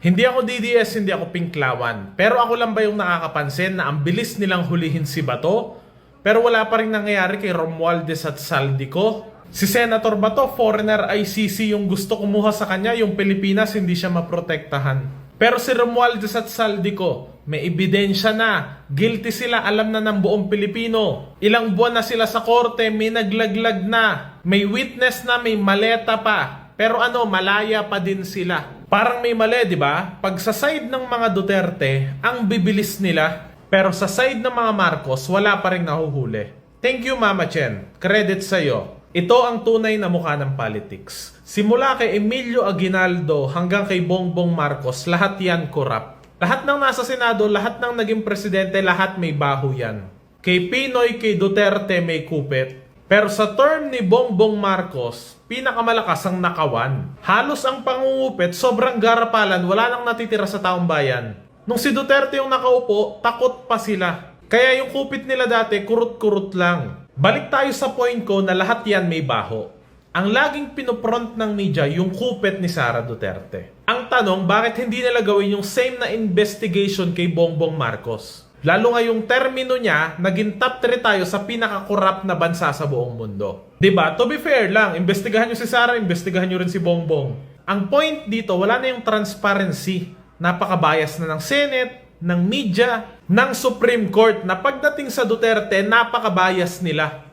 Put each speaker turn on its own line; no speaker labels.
Hindi ako DDS, hindi ako Pinklawan. Pero ako lang ba yung nakakapansin na ang bilis nilang hulihin si Bato? Pero wala pa rin nangyayari kay Romualdez at Saldico. Si Senator Bato, foreigner ICC yung gusto kumuha sa kanya, yung Pilipinas hindi siya maprotektahan. Pero si Romualdez at Saldico, may ebidensya na. Guilty sila, alam na ng buong Pilipino. Ilang buwan na sila sa korte, may naglaglag na. May witness na, may maleta pa. Pero malaya pa din sila. Parang may mali, di ba? Pag sa side ng mga Duterte, ang bibilis nila. Pero sa side ng mga Marcos, wala pa rin nahuhuli. Thank you, Mama Chen. Credit sa'yo. Ito ang tunay na mukha ng politics. Simula kay Emilio Aguinaldo hanggang kay Bongbong Marcos, lahat yan corrupt. Lahat ng nasa Senado, lahat ng naging presidente, lahat may baho yan. Kay Pinoy, kay Duterte may kupit. Pero sa term ni Bongbong Marcos, pinakamalakas ang nakawan. Halos ang pangungupit, sobrang garapalan, wala nang natitira sa taong bayan. Nung si Duterte yung nakaupo, takot pa sila. Kaya yung kupit nila dati, kurut-kurut lang. Balik tayo sa point ko na lahat yan may baho. Ang laging pinopront ng media yung kupit ni Sara Duterte. Ang tanong, bakit hindi nila gawin yung same na investigation kay Bongbong Marcos? Lalo nga yung termino niya, naging top 3 tayo sa pinaka-corrupt na bansa sa buong mundo. Diba? To be fair lang, investigahan nyo si Sara, investigahan nyo rin si Bongbong. Ang point dito, wala na yung transparency. Napaka-bias na ng Senate, ng media, ng Supreme Court na pagdating sa Duterte, napaka-bias nila.